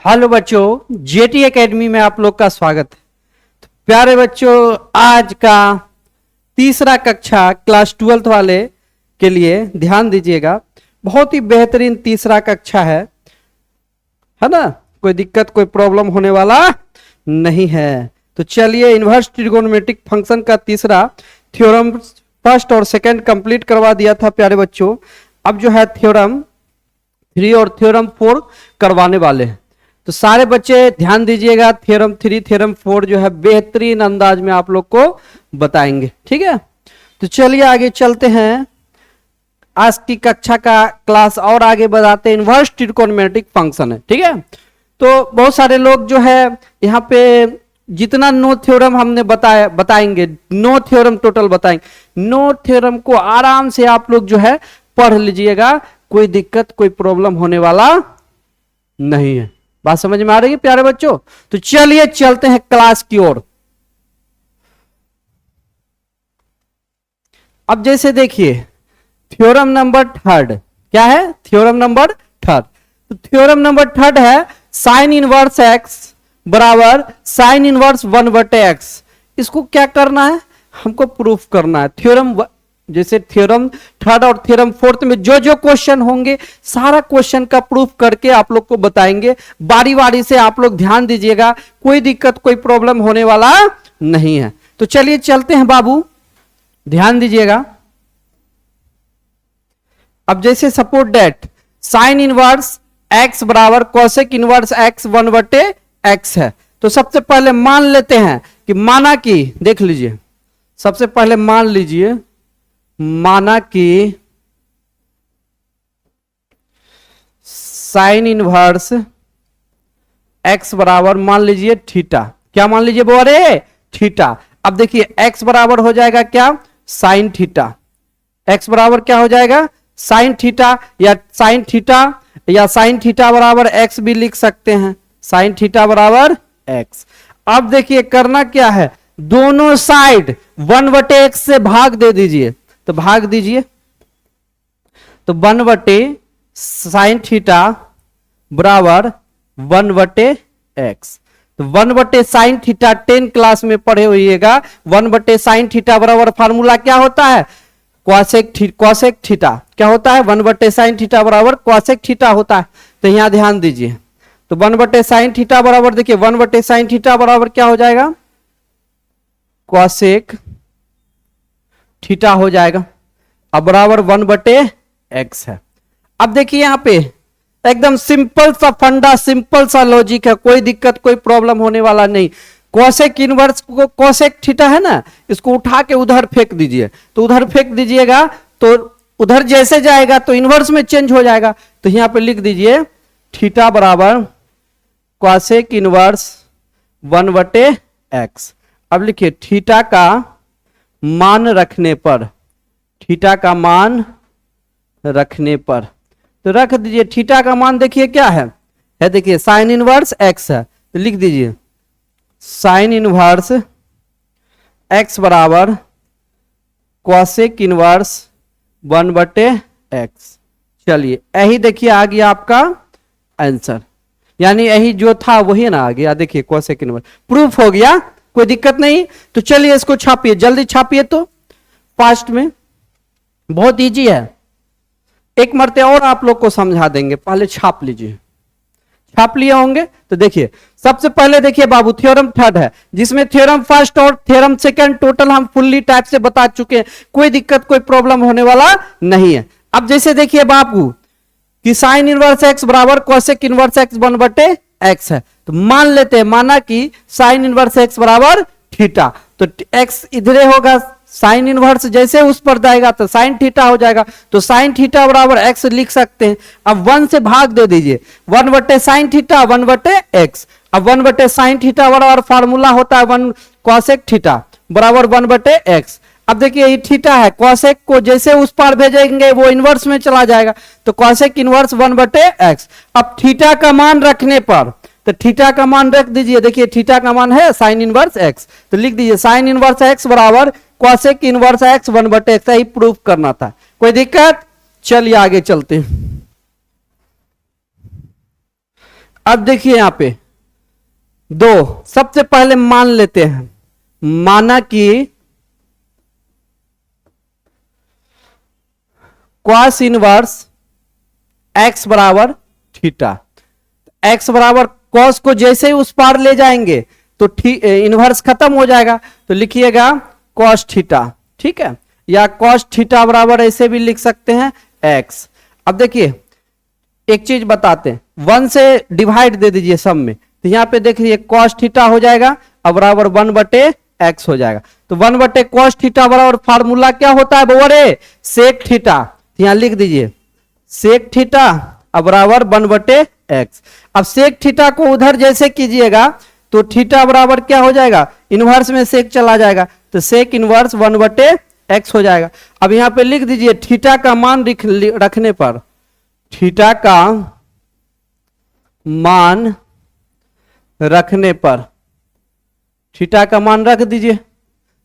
Hello बच्चों, jetty academy में आप लोग का स्वागत है। तो प्यारे बच्चों, आज का तीसरा कक्षा क्लास 12th वाले के लिए ध्यान दीजिएगा। बहुत ही बेहतरीन तीसरा कक्षा है ना। कोई दिक्कत कोई प्रॉब्लम होने वाला नहीं है। तो चलिए, इनवर्स ट्रिगोनोमेट्रिक फंक्शन का तीसरा थ्योरम फर्स्ट और सेकंड कंप्लीट करवा दिया था प्यारे बच्चों। अब जो है थ्योरम 3 और थ्योरम 4 करवाने वाले हैं। तो सारे बच्चे ध्यान दीजिएगा, थ्योरम 3 थ्योरम 4 जो है बेहतरीन अंदाज में आप लोग को बताएंगे। ठीक है, तो चलिए आगे चलते हैं। आज की कक्षा का क्लास और आगे बढ़ाते हैं। इनवर्स ट्रिगोनोमेट्रिक फंक्शन है, ठीक है। तो बहुत सारे लोग जो है यहाँ पे जितना नो थ्योरम हमने बताएंगे, नो थ्योरम टोटल बताएंगे। नो थ्योरम को आराम से आप लोग जो है पढ़ लीजिएगा, कोई दिक्कत कोई प्रॉब्लम होने वाला नहीं है। बात समझ में आ रही है प्यारे बच्चों? तो चलिए चलते हैं क्लास की ओर। अब जैसे देखिए, थ्योरम नंबर थर्ड क्या है? Theorem number third. तो थ्योरम नंबर थर्ड है साइन इनवर्स एक्स बराबर साइन इनवर्स 1/x। इसको क्या करना है? हमको प्रूफ करना है। थ्योरम जैसे थ्योरम थर्ड और थ्योरम फोर्थ में जो जो क्वेश्चन होंगे सारा क्वेश्चन का प्रूफ करके आप लोग को बताएंगे। बारी बारी से आप लोग ध्यान दीजिएगा, कोई दिक्कत कोई प्रॉब्लम होने वाला नहीं है। तो चलिए चलते हैं बाबू, ध्यान दीजिएगा। अब जैसे suppose that sine inverse x बराबर कोसेक इनवर्स एक्स 1/x है। तो सबसे पहले मान लेते हैं कि माना कि, देख लीजिए, सबसे पहले मान लीजिए, माना कि साइन इनवर्स एक्स बराबर मान लीजिए थीटा। क्या मान लीजिए बोरे? थीटा। अब देखिए एक्स बराबर हो जाएगा क्या? Sine theta. एक्स बराबर क्या हो जाएगा? साइन थीटा, या साइन थीटा या साइन थीटा बराबर एक्स भी लिख सकते हैं। साइन थीटा बराबर एक्स। अब देखिए करना क्या है, दोनों साइड 1/x से भाग दे दीजिए। तो भाग दीजिए, तो 1/sin थीटा बराबर 1/x। तो 1/sin थीटा 10 क्लास में पढ़े होइएगा। 1/sin थीटा बराबर फार्मूला क्या होता है? Cosec theta. क्या होता है? 1/sin थीटा बराबर कॉसेक थीटा होता है। तो यहां ध्यान दीजिए, तो 1/sin थीटा बराबर, देखिए 1/sin थीटा बराबर क्या हो जाएगा? कॉसेक थीटा हो जाएगा। अब बराबर 1/x है। अब देखिए यहां पे एकदम सिंपल सा फंडा, सिंपल सा लॉजिक है, कोई दिक्कत कोई प्रॉब्लम होने वाला नहीं। कोसेक इनवर्स को, कोसेक थीटा है ना, इसको उठा के उधर फेंक दीजिए। तो उधर फेंक दीजिएगा तो उधर जैसे जाएगा तो इनवर्स में चेंज हो जाएगा। तो यहां पे लिख दीजिए थीटा बराबर कोसेक इनवर्स 1/x। अब लिखिए थीटा का मान रखने पर, थीटा का मान रखने पर, तो रख दीजिए थीटा का मान। देखिए क्या है देखिए साइन इनवर्स एक्स है। तो लिख दीजिए साइन इनवर्स एक्स बराबर कोसेक इनवर्स 1/x। चलिए यही देखिए आ गया आपका आंसर, यानी यही जो था वही ना आ गया। देखिए कोसेक इनवर्स प्रूफ हो गया, कोई दिक्कत नहीं। तो चलिए इसको छापिए, जल्दी छापिए, तो फास्ट में, बहुत इजी है। एक मरते और आप लोग को समझा देंगे, पहले छाप लीजिए। छाप लिए होंगे तो देखिए, सबसे पहले देखिए बाबू, थ्योरम थर्ड है जिसमें थ्योरम फर्स्ट और थ्योरम सेकंड टोटल हम फुल्ली टाइप से बता चुके हैं, कोई दिक्कत कोई प्रॉब्लम होने वाला नहीं है। अब जैसे देखिए बाबू कि साइन इनवर्स एक्स बराबर कोसेक इनवर्स एक्स 1/x है। तो मान लेते हैं, माना कि साइन इनवर्स एक्स बराबर थीटा। तो एक्स इधरे होगा, साइन इनवर्स जैसे उस पर जाएगा तो साइन थीटा हो जाएगा। तो साइन थीटा बराबर एक्स लिख सकते हैं। अब 1 से भाग दे दीजिए, 1/sin थीटा 1/x। अब 1/sin थीटा बराबर फार्मूला होता है 1 कोसेक थीटा बराबर 1/x। अब देखिए ये थीटा है, कोसेक को जैसे उस पार भेजेंगे वो इनवर्स में चला जाएगा। तो कोसेक इनवर्स 1/x। अब थीटा का मान रखने पर, तो थीटा का मान रख दीजिए। देखिए थीटा का मान है साइन इनवर्स एक्स। तो लिख दीजिए साइन इनवर्स एक्स बराबर कोसेक इनवर्स एक्स 1/x। ही प्रूफ करना था, कोई दिक्कत? चलिए आगे चलते हैं। अब देखिए यहां पे दो, सबसे पहले मान लेते हैं, माना कि cos इनवर्स x बराबर थीटा। x बराबर cos को जैसे ही उस पार ले जाएंगे तो इनवर्स खत्म हो जाएगा, तो लिखिएगा cos थीटा, ठीक है, या cos थीटा बराबर ऐसे भी लिख सकते हैं x। अब देखिए एक चीज बताते हैं, 1 से डिवाइड दे दीजिए सब में, तो यहां पे देखिए cos थीटा हो जाएगा, अब बराबर 1/x हो जाएगा। तो 1/cos थीटा बराबर फार्मूला क्या होता है बराबर सेक थीटा, तो यहां लिख दीजिए सेक थीटा अब बराबर 1/x। अब सेक थीटा को उधर जैसे कीजिएगा तो थीटा बराबर क्या हो जाएगा, इनवर्स में सेक चला जाएगा, तो सेक इनवर्स 1/x हो जाएगा। अब यहां पे लिख दीजिए थीटा का मान रखने पर, थीटा का मान रखने पर, थीटा का मान रख दीजिए,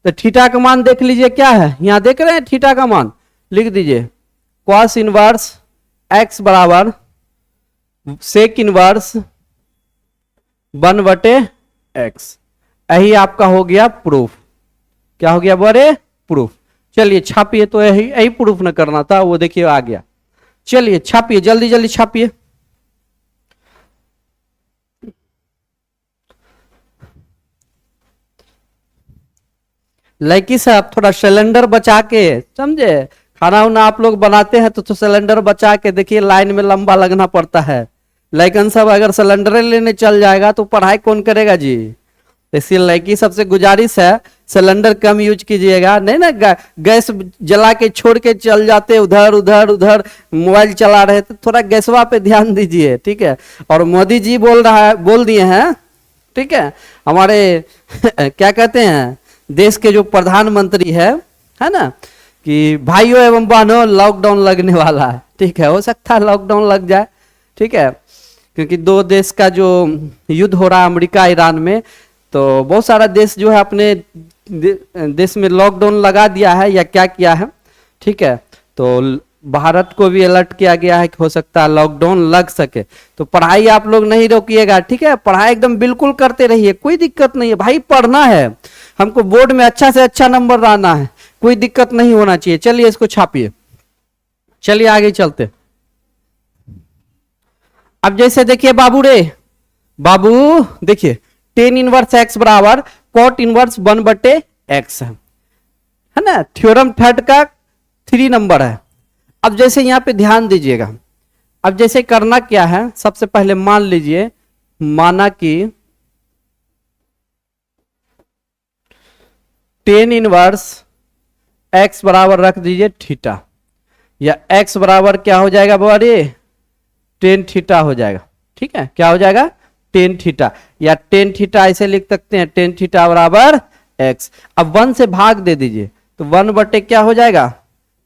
तो थीटा का मान देख लीजिए क्या है, यहां देख रहे हैं थीटा का मान, लिख दीजिए cos इनवर्स x बराबर सेक इनवर्स 1/x। यही आपका हो गया प्रूफ। क्या हो गया बड़े प्रूफ। चलिए छापिए, तो यही यही प्रूफ न करना था, वो देखिए आ गया। चलिए छापिए, जल्दी जल्दी छापिए। लड़की साहब थोड़ा सिलेंडर बचा के, समझे, खाना वाना आप लोग बनाते हैं तो सिलेंडर बचा के, देखिए लाइन में लंबा लगना पड़ता है। लेकिन सब अगर सिलेंडर लेने चल जाएगा तो पढ़ाई कौन करेगा जी। इसलिए लड़की सबसे गुजारिश है सिलेंडर कम यूज कीजिएगा, नहीं ना गैस जला के छोड़ के चल जाते उधर उधर उधर मोबाइल चला रहे, तो थोड़ा गैसवा पे ध्यान दीजिए, ठीक है। और मोदी जी बोल दिए हैं, ठीक है, हमारे क्या कहते हैं देश के जो प्रधानमंत्री है ना, कि भाइयों एवं बहनों लॉकडाउन लगने वाला है, ठीक है, हो सकता है लॉकडाउन लग जाए, ठीक है, क्योंकि दो देश का जो युद्ध हो रहा है अमेरिका ईरान में, तो बहुत सारा देश जो है अपने देश में लॉकडाउन लगा दिया है या क्या किया है, ठीक है। तो भारत को भी अलर्ट किया गया है कि हो सकता है लॉकडाउन लग सके, तो पढ़ाई आप लोग नहीं रोकिएगा, ठीक है, पढ़ाई एकदम बिल्कुल करते रहिए, कोई दिक्कत नहीं है भाई, पढ़ना है हमको, बोर्ड में अच्छा से अच्छा नंबर लाना है, कोई दिक्कत नहीं होना चाहिए। चलिए इसको छापिए, चलिए आगे चलते। अब जैसे देखिए बाबू देखिए tan इनवर्स x बराबर cot इनवर्स 1/x है ना, थ्योरम थर्ड का 3 नंबर है। अब जैसे यहां पे ध्यान दीजिएगा, अब जैसे करना क्या है, सबसे पहले मान लीजिए, माना कि tan इनवर्स x बराबर रख दीजिए थीटा, या x बराबर क्या हो जाएगा बाबा tan थीटा हो जाएगा, ठीक है, क्या हो जाएगा tan थीटा, या tan थीटा ऐसे लिख सकते हैं tan थीटा बराबर x। अब 1 से भाग दे दीजिए तो 1/, क्या हो जाएगा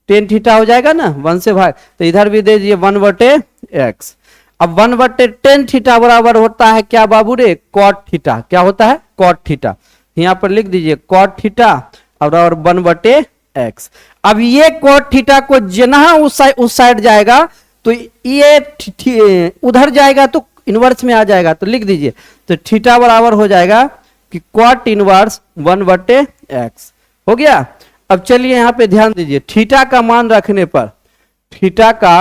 tan थीटा हो जाएगा ना, 1 से भाग, तो इधर भी दे दीजिए 1/x। अब 1/tan थीटा बराबर होता है क्या बाबू रे, cot थीटा, क्या होता है cot थीटा, यहां पर लिख दीजिए cot थीटा और 1/x। अब ये cot थीटा को जना उस साइड जाएगा तो ये उधर जाएगा तो इनवर्स में आ जाएगा, तो लिख दीजिए, तो थीटा बराबर हो जाएगा कि cot इनवर्स 1/x हो गया। अब चलिए यहां पे ध्यान दीजिए, थीटा का मान रखने पर, थीटा का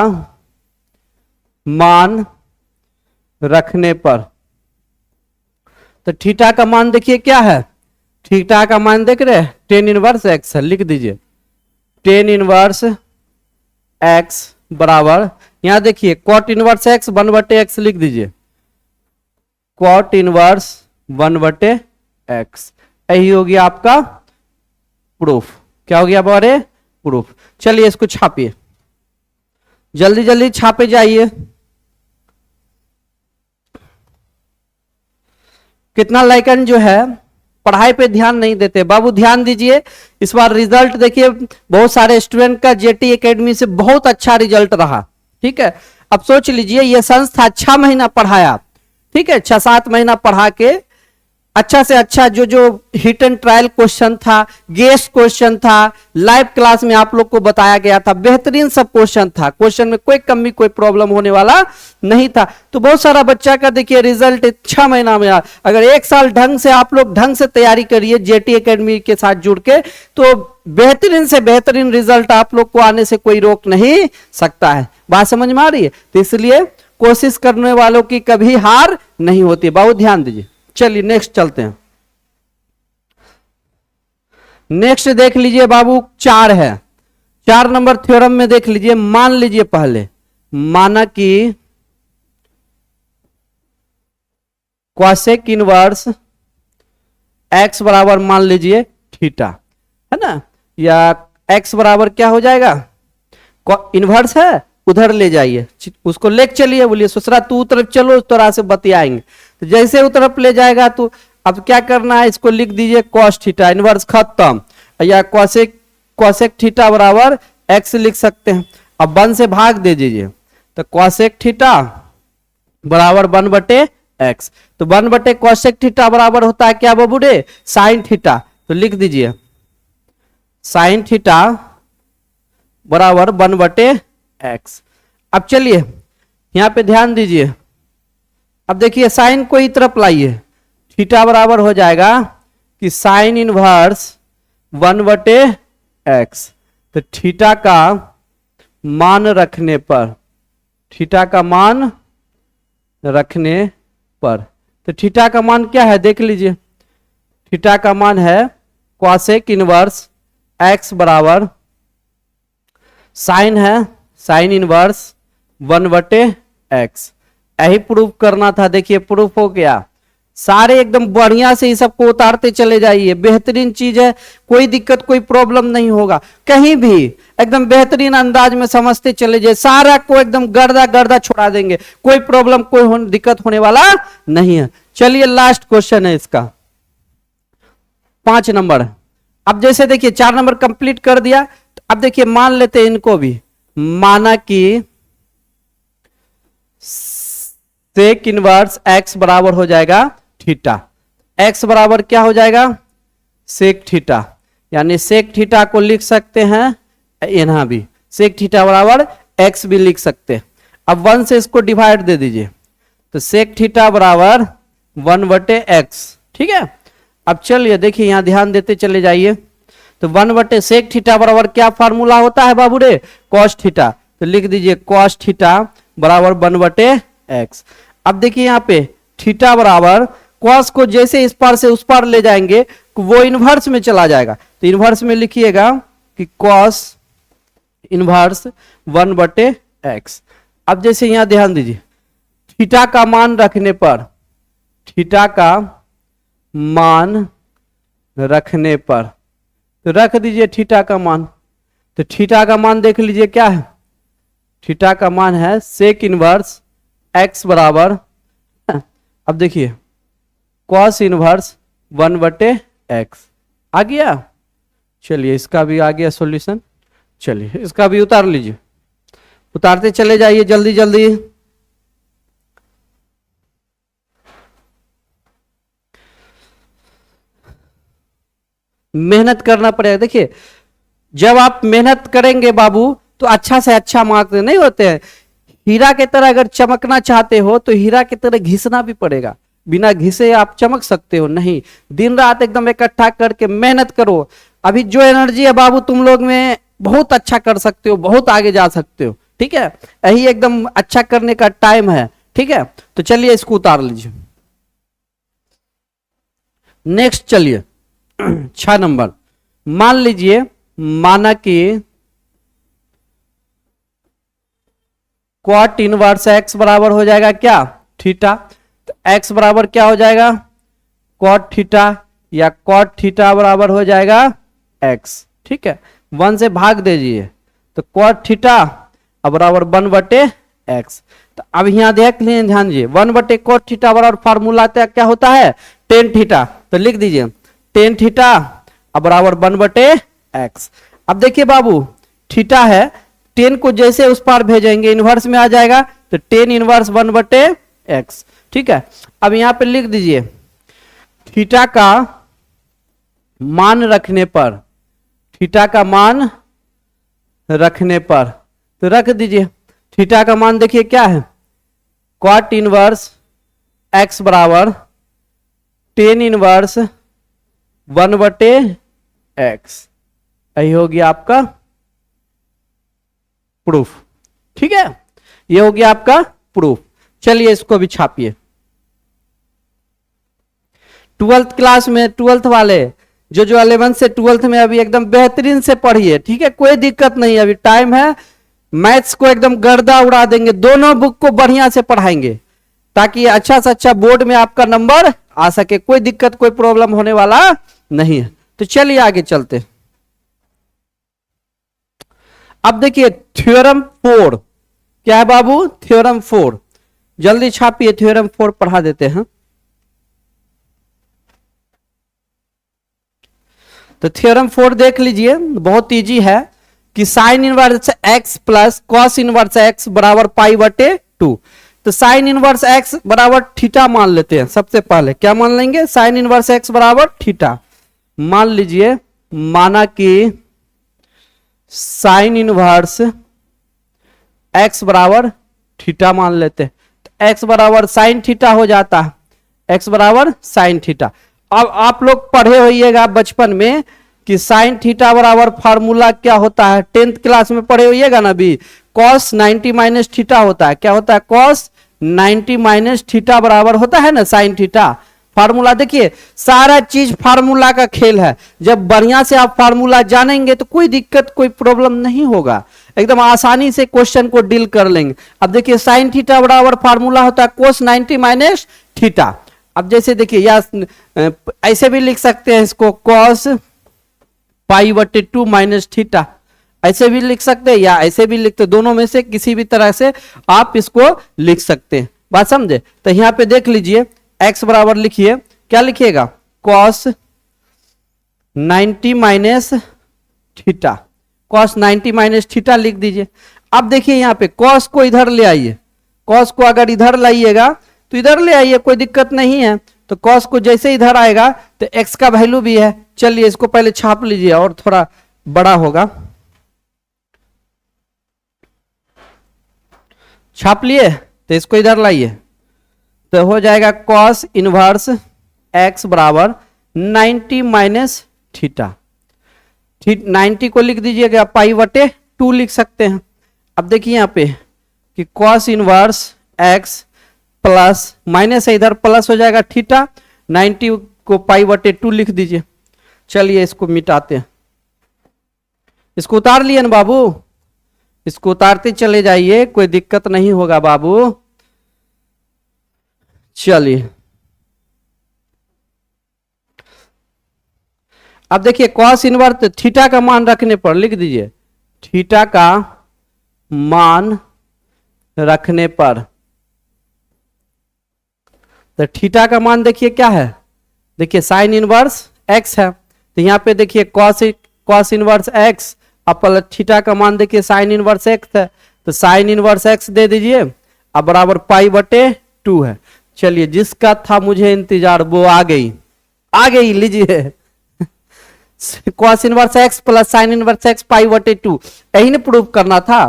मान रखने पर, तो थीटा का मान देखिए क्या है, थीटा का मान देख रहे हैं tan इनवर्स x है, लिख दीजिए tan इनवर्स x बराबर, यहां देखिए cot इनवर्स x 1/x लिख दीजिए, cot इनवर्स 1/x। यही हो गया आपका प्रूफ। क्या हो गया बारे प्रूफ। चलिए इसको छापिए, जल्दी जल्दी छापे जाइए। कितना लाइकन जो है पढ़ाई पे ध्यान नहीं देते, बाबू ध्यान दीजिए। इस बार रिजल्ट देखिए, बहुत सारे स्टूडेंट का जेटी एकेडमी से बहुत अच्छा रिजल्ट रहा, ठीक है। अब सोच लीजिए ये संस्था 6 महीना पढ़ाया, ठीक है, 6-7 महीना पढ़ा के अच्छा से अच्छा जो जो हिट एंड ट्रायल क्वेश्चन था, गेस्ट क्वेश्चन था, लाइव क्लास में आप लोग को बताया गया था, बेहतरीन सब क्वेश्चन था, क्वेश्चन में कोई कमी कोई प्रॉब्लम होने वाला नहीं था। तो बहुत सारा बच्चा का देखिए रिजल्ट 6 महीना में अगर 1 साल ढंग से आप लोग ढंग से तैयारी करिए जेटी एकेडमी के साथ जुड़ के, तो बेहतरीन से बेहतरीन रिजल्ट आप लोग को आने से कोई रोक नहीं सकता है। बात समझ में आ रही है? तो इसलिए कोशिश करने वालों की कभी हार नहीं होती। बहुत ध्यान दीजिए। चलिए नेक्स्ट चलते हैं। नेक्स्ट देख लीजिए बाबू 4 है। 4 नंबर थ्योरम में देख लीजिए, मान लीजिए पहले माना कि कॉसेक इनवर्स एक्स बराबर मान लीजिए थीटा है ना, या एक्स बराबर क्या हो जाएगा, इनवर्स है उधर ले जाइए, उसको लेके चलिए, बोलिए ससुरा तू उधर चलो, उस तरह से बतियाएंगे। तो जैसे उधर ले जाएगा तो अब क्या करना है, इसको लिख दीजिए कॉस थीटा, इनवर्स खत्म, या कॉसेक थीटा बराबर एक्स लिख सकते हैं। अब 1 से भाग दे दीजिए, तो कॉसेक थीटा बराबर 1/x, तो 1 कॉसेक थीटा बराबर होता है क्या बबूरे, साइन थीटा। तो लिख दीजिए साइन थीटा बराबर 1/x। अब चलिए यहां पे ध्यान दीजिए, अब देखिए साइन को इस तरफ लाइए, थीटा बराबर हो जाएगा कि साइन इनवर्स 1/x। तो थीटा का मान रखने पर, थीटा का मान रखने पर, तो थीटा का मान क्या है देख लीजिए, थीटा का मान है कॉसेक इनवर्स x बराबर साइन है साइन इनवर्स 1/x। यही प्रूफ करना था। देखिए प्रूफ हो गया। सारे एकदम बढ़िया से इस सबको उतारते चले जाइए, बेहतरीन चीज है, कोई दिक्कत कोई प्रॉब्लम नहीं होगा, कहीं भी एकदम बेहतरीन अंदाज में समझते चले जाए, सारा को एकदम गर्दा गर्दा छोड़ा देंगे, कोई प्रॉब्लम कोई दिक्कत होने वाला नहीं है। चलिए लास्ट क्वेश्चन है इसका 5 नंबर। अब जैसे देखिए 4 नंबर कंप्लीट कर दिया, तो अब देखिए मान लेते हैं इनको भी, माना कि सेक इनवर्स x बराबर हो जाएगा थीटा, x बराबर क्या हो जाएगा सेक थीटा, यानी सेक थीटा को लिख सकते हैं यहां भी सेक थीटा बराबर x भी लिख सकते हैं। अब 1 से इसको डिवाइड दे दीजिए, तो सेक थीटा बराबर 1/x। ठीक है, अब चलिए देखिए यहां ध्यान देते चले जाइए, तो 1/सेक थीटा बराबर क्या फार्मूला होता है बाबू रे, कॉस थीटा। तो लिख दीजिए कॉस थीटा बराबर 1/x। अब देखिए यहाँ पे थीटा बराबर कॉस को जैसे इस पार से उस पार ले जाएंगे वो इनवर्स में चला जाएगा, तो इनवर्स में लिखिएगा कि कॉस इनवर्स 1/x। अब जैसे यहां ध्यान दीजिए, थीटा का मान रखने पर, थीटा का मान रखने पर, तो रख दीजिए थीटा का मान, तो थीटा का मान देख लीजिए क्या है, थीटा का मान है सेक इनवर्स x बराबर, अब देखिए कॉस इनवर्स 1/x आ गया। चलिए इसका भी आ गया सॉल्यूशन, चलिए इसका भी उतार लीजिए, उतारते चले जाइए जल्दी जल्दी। मेहनत करना पड़ेगा। देखिए जब आप मेहनत करेंगे बाबू तो अच्छा से अच्छा मार्क्स नहीं होते हैं। हीरा की तरह अगर चमकना चाहते हो तो हीरा की तरह घिसना भी पड़ेगा, बिना घिसे आप चमक सकते हो नहीं। दिन रात एकदम इकट्ठा करके मेहनत करो। अभी जो एनर्जी है बाबू तुम लोग में, बहुत अच्छा कर सकते हो, बहुत आगे जा सकते हो। ठीक है, यही एकदम अच्छा करने का टाइम है। ठीक है, तो चलिए इसको उतार लीजिए। नेक्स्ट चलिए 6 नंबर, मान लीजिए माना कि क्वाट इनवर्स x बराबर हो जाएगा क्या थीटा, तो x बराबर क्या हो जाएगा क्वाट थीटा, या क्वाट थीटा बराबर हो जाएगा x। ठीक है, 1 से भाग दीजिए, तो क्वाट थीटा बराबर 1/x। तो अब यहां देख लीजिए, ध्यान दीजिए 1/क्वाट थीटा बराबर फार्मूला क्या होता है टेन थीटा, तो लिख दीजिए टेन थीटा बराबर 1/x। अब देखिए बाबू थीटा है, 10 को जैसे उस पार भेजेंगे इनवर्स में आ जाएगा, तो 10 इनवर्स 1/x। ठीक है, अब यहां पे लिख दीजिए थीटा का मान रखने पर, थीटा का मान रखने पर, तो रख दीजिए। थीटा का मान देखिए क्या है, cot इनवर्स x बराबर टेन इनवर्स 1/x। यही हो गया आपका प्रूफ। ठीक है, ये हो गया आपका प्रूफ। चलिए इसको भी छापिए। 12th क्लास में, 12th वाले जो 11th से 12th में अभी एकदम बेहतरीन से पढ़िए। ठीक है, कोई दिक्कत नहीं, अभी टाइम है। मैथ्स को एकदम गर्दा उड़ा देंगे, दोनों बुक को बढ़िया से पढ़ाएंगे ताकि अच्छा से अच्छा बोर्ड में आपका नंबर आ सके। कोई दिक्कत, कोई प्रॉब्लम होने वाला नहीं है। तो चलिए आगे चलते। अब देखिए थ्योरम 4 क्या है बाबू, थ्योरम 4 जल्दी छापिए। थ्योरम 4 पढ़ा देते हैं। तो थ्योरम 4 देख लीजिए, बहुत इजी है कि sine inverse x plus cos inverse x बराबर π/2। तो साइन इनवर्स x बराबर थीटा मान लेते हैं। सबसे पहले क्या मान लेंगे, साइन इनवर्स x बराबर थीटा मान लीजिए। माना कि साइन इनवर्स x बराबर थीटा मान लेते हैं, तो x बराबर साइन थीटा हो जाता है, x बराबर साइन थीटा। अब आप लोग पढ़े होइएगा बचपन में कि साइन थीटा बराबर फार्मूला क्या होता है, 10th क्लास में पढ़े होइएगा ना भी, cos 90 माइनस थीटा होता है। क्या होता है, cos 90 माइनस थीटा बराबर होता है ना साइन थीटा। फार्मूला देखिए, सारा चीज फार्मूला का खेल है। जब बढ़िया से आप फार्मूला जानेंगे तो कोई दिक्कत, कोई प्रॉब्लम नहीं होगा, एकदम आसानी से क्वेश्चन को डील कर लेंगे। अब देखिए साइन थीटा बराबर फार्मूला होता है cos 90 माइनस थीटा। अब जैसे देखिए, या ऐसे भी लिख सकते हैं इसको, cos π/2 माइनस थीटा, ऐसे भी लिख सकते हैं या ऐसे भी लिखते, दोनों में से किसी भी तरह से आप इसको लिख सकते हैं। बात समझे। तो यहां पे देख लीजिए x बराबर लिखिए, क्या लिखिएगा, cos 90 minus theta, cos 90 minus theta लिख दीजिए। अब देखिए यहाँ पे cos को इधर ले आइए, cos को अगर इधर लाइएगा तो इधर ले आइए, कोई दिक्कत नहीं है। तो cos को जैसे इधर आएगा तो x का वैल्यू भी है। चलिए इसको पहले छाप लीजिए और थोड़ा बड़ा होगा। छाप लिए, तो इसको इधर लाइए, तो हो जाएगा cos इनवर्स x बराबर 90 माइनस थीटा। 90 को लिख दीजिएगा π/2 लिख सकते हैं। अब देखिए यहाँ पे कि cos inverse x plus minus है, इधर प्लस हो जाएगा थीटा, 90 को π/2 लिख दीजिए। चलिए इसको मिटाते हैं। इसको उतार लिए ना बाबू, इसको उतारते चले जाइए, कोई दिक्कत नहीं होगा बाबू। चलिए अब देखिए cos इनवर्स थीटा का मान रखने पर लिख दीजिए, थीटा का मान रखने पर। तो थीटा का मान देखिए क्या है, देखिए साइन इनवर्स x है, तो यहां पे देखिए cos इनवर्स x अब थीटा का मान देखिए साइन इनवर्स x है, तो साइन इनवर्स x दे दीजिए, अब बराबर π/2 है। चलिए जिसका था मुझे इंतजार वो आ गई लीजिए cos inverse x plus sine inverse x π/2, यही ने प्रूव करना था।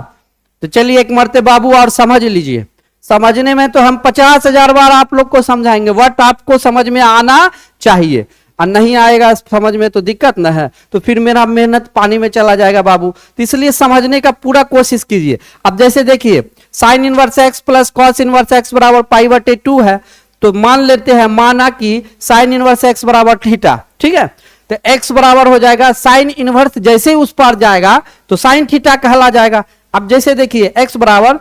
तो चलिए एक मरते बाबू और समझ लीजिए। समझने में तो हम 50,000 बार आप लोग को समझाएंगे, बट आपको समझ में आना चाहिए, और नहीं आएगा समझ में तो दिक्कत ना है, तो फिर मेरा मेहनत पानी में चला जाएगा बाबू। तो इसलिए समझने का पूरा कोशिश कीजिए। अब जैसे देखिए sine inverse x plus cos inverse x बराबर π/2 है, तो मान लेते हैं, माना कि साइन इनवर्स x बराबर थीटा, ठीक है, तो x बराबर हो जाएगा साइन इनवर्स, जैसे ही उस पार जाएगा तो साइन थीटा कहला जाएगा। अब जैसे देखिए x बराबर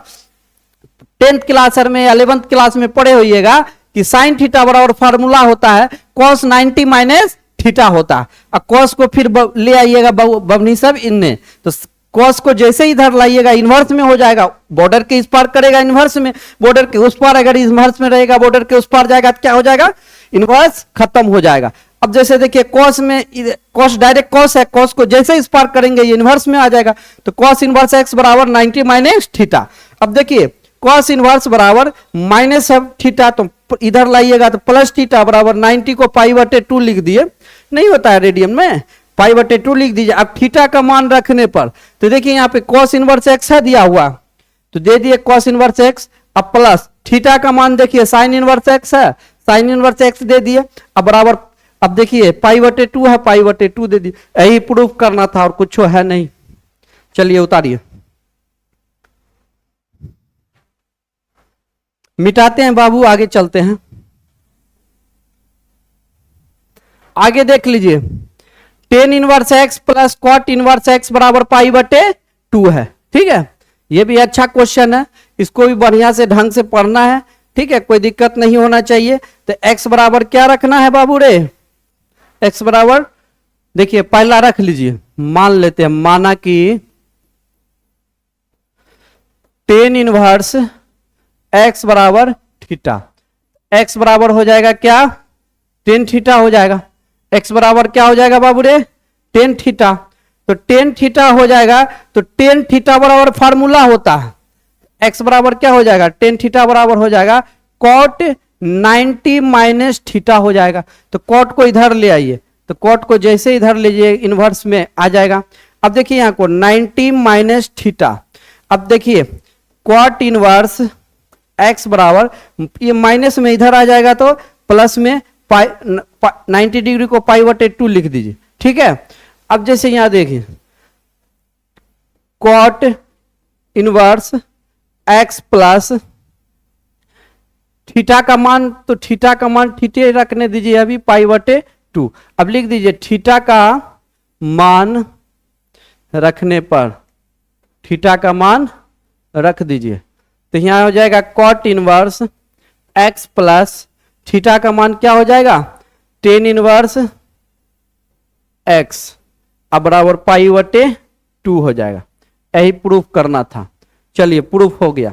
10th क्लास में 11th क्लास में पढ़े होइएगा कि साइन थीटा बराबर फार्मूला होता है cos 90 माइनस थीटा होता है, और cos को फिर ले आइएगा बवनी सब इनने, तो cos को जैसे इधर लाइएगा इन्वर्स में हो जाएगा, बॉर्डर के इस पार करेगा इन्वर्स में, बॉर्डर के उस पार अगर इन्वर्स में रहेगा, बॉर्डर के उस पार जाएगा तो क्या हो जाएगा, इन्वर्स खत्म हो जाएगा। अब जैसे देखिए cos में, cos डायरेक्ट cos है, cos को जैसे इस पार करेंगे ये इन्वर्स में आ जाएगा, तो cos इनवर्स x बराबर 90 माइनस थीटा। अब देखिए कॉस इनवर्स बराबर माइनस है थीटा, तो इधर लाइएगा तो प्लस थीटा बराबर 90 को π/2 लिख दिए, नहीं होता है रेडियन में, π/2 लिख दीजिए। अब थीटा का मान रखने पर तो देखिए यहाँ पे कॉस इनवर्स एक्स है दिया हुआ, तो दे दिए कॉस इनवर्स एक्स, अब प्लस थीटा का मान देखिए साइन इनवर्स एक्स है, साइन इनवर्स एक्स दे दिए, अब बराबर, अब देखिए π/2 है, π/2 दे दिए। यही प्रूफ करना था और कुछ है नहीं। चलिए उतारिए, मिटाते हैं बाबू, आगे चलते हैं। आगे देख लीजिए, tan inverse x plus cot inverse x बराबर π/2 है, ठीक है। ये भी अच्छा क्वेश्चन है, इसको भी बढ़िया से ढंग से पढ़ना है, ठीक है, कोई दिक्कत नहीं होना चाहिए। तो x बराबर क्या रखना है बाबू रे, x बराबर देखिए पहला रख लीजिए, मान लेते हैं, माना कि टेन इनवर्स x बराबर थीटा, x बराबर हो जाएगा क्या, टेन थीटा हो जाएगा। x बराबर क्या हो जाएगा बाबू रे, टेन थीटा, तो टेन थीटा हो जाएगा, तो टेन थीटा बराबर फार्मूला होता है, x बराबर क्या हो जाएगा, टेन थीटा बराबर हो जाएगा कॉट 90 माइनस थीटा हो जाएगा। तो कॉट को इधर ले आइए, तो कॉट को जैसे इधर लीजिए इनवर्स में आ जाएगा। अब देखिए यहाँ को 90 माइनस थीटा, अब देखिए कॉट इनवर्स x बराबर, ये माइनस में इधर आ जाएगा तो प्लस में 90 डिग्री को π/2 लिख दीजिए, ठीक है। अब जैसे यहां देखिए cot inverse x plus theta का मान, तो थीटा का मान थीटे रखने दीजिए अभी π/2। अब लिख दीजिए थीटा का मान रखने पर, थीटा का मान रख दीजिए, तो यहां हो जाएगा cot inverse x plus theta का मान क्या हो जाएगा, टेन इनवर्स x, अब बराबर π/2 हो जाएगा। यही प्रूफ करना था। चलिए प्रूफ हो गया,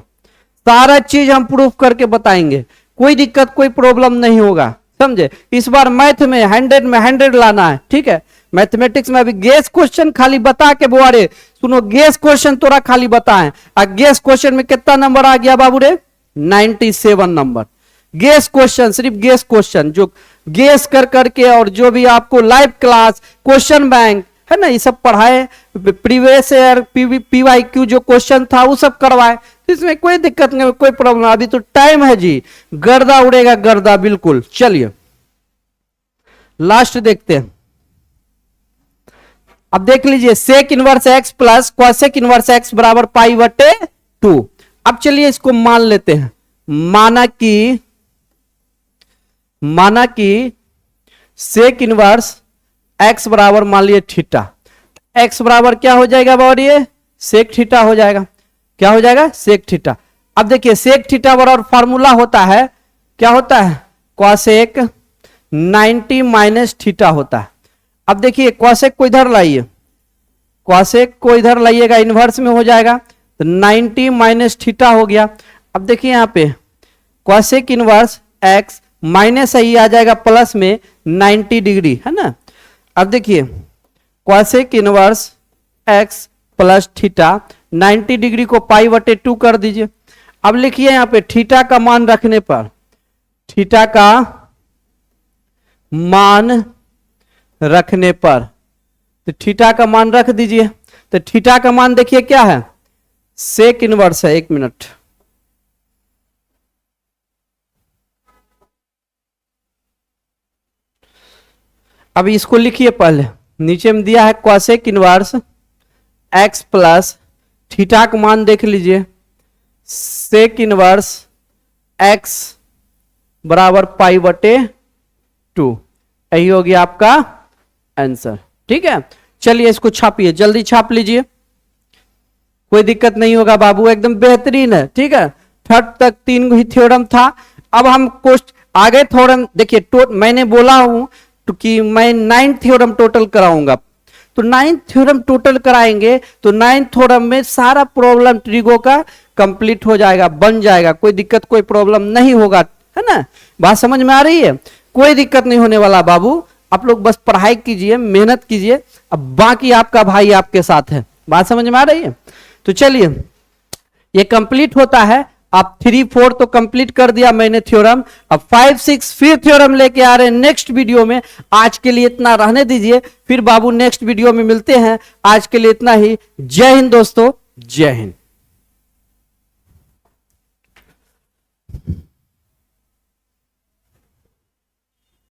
सारा चीज हम प्रूफ करके बताएंगे, कोई दिक्कत कोई प्रॉब्लम नहीं होगा, समझे। इस बार मैथ में 100 में 100 लाना है, ठीक है। मैथमेटिक्स में अभी गेस क्वेश्चन खाली बता के बुआरे सुनो, गेस क्वेश्चन तोरा खाली बताएं, और गेस क्वेश्चन में कितना नंबर आ गया बाबू रे, 97 नंबर। गेस क्वेश्चन, सिर्फ गेस क्वेश्चन, जो गेस कर करके, और जो भी आपको लाइव क्लास, क्वेश्चन बैंक है ना, ये सब पढ़ाए, प्रीवियस ईयर PYQ जो क्वेश्चन था वो सब करवाए, तो इसमें कोई दिक्कत नहीं, कोई प्रॉब्लम, अभी तो टाइम है जी, गर्दा उड़ेगा गर्दा बिल्कुल। चलिए लास्ट देखते हैं। अब देख लीजिए sec inverse x plus cosec inverse x बराबर π/2। अब चलिए इसको मान लेते हैं, माना कि सेक इनवर्स एक्स बराबर मान लिए थीटा, एक्स बराबर क्या हो जाएगा बाबा, ये सेक थीटा हो जाएगा, क्या हो जाएगा, सेक थीटा। अब देखिए सेक थीटा बराबर फार्मूला होता है, क्या होता है, कॉसेक 90 माइनस थीटा होता है। अब देखिए कॉसेक को इधर लाइए, कॉसेक को इधर लाइएगा, इनवर्स में हो जाएगा, तो 90 माइनस थीटा हो गया। अब देखिए यहाँ पे कॉसेक इनवर्स एक्स माइनस है, ये आ जाएगा प्लस में 90 डिग्री, है ना। अब देखिए cosec inverse x plus theta 90 degree को π/2 कर दीजिए। अब लिखिए यहाँ पे थीटा का मान रखने पर, थीटा का मान रखने पर, तो थीटा का मान रख दीजिए, तो थीटा का मान देखिए क्या है, सेक इनवर्स है, 1 मिनट, अभी इसको लिखिए पहले, नीचे में दिया है cosec inverse x plus theta का मान देख लीजिए, सेक इनवर्स एक्स बराबर π/2, यही हो गया आपका आंसर, ठीक है। चलिए इसको छापिए, जल्दी छाप लीजिए, कोई दिक्कत नहीं होगा बाबू, एकदम बेहतरीन है, ठीक है। थर्ड तक 3 ही थ्योरम था, अब हम आगे थ्योरम देखिए, मैंने बोला हूं तो कि मैं 9 थ्योरम टोटल कराऊंगा, तो 9 थ्योरम टोटल कराएंगे तो 9 थ्योरम में सारा प्रॉब्लम ट्रिगो का कंप्लीट हो जाएगा, बन जाएगा, कोई दिक्कत कोई प्रॉब्लम नहीं होगा, है ना। बात समझ में आ रही है, कोई दिक्कत नहीं होने वाला बाबू, आप लोग बस पढ़ाई कीजिए, मेहनत कीजिए, अब बाकी आपका भाई आपके साथ है। बात समझ में आ रही है। तो चलिए ये कंप्लीट होता है, अब 3 4 तो कंप्लीट कर दिया मैंने थ्योरम, अब 5 6 फिर थ्योरम लेके आ रहे हैं नेक्स्ट वीडियो में। आज के लिए इतना रहने दीजिए, फिर बाबू नेक्स्ट वीडियो में मिलते हैं। आज के लिए इतना ही। जय हिंद दोस्तों, जय हिंद।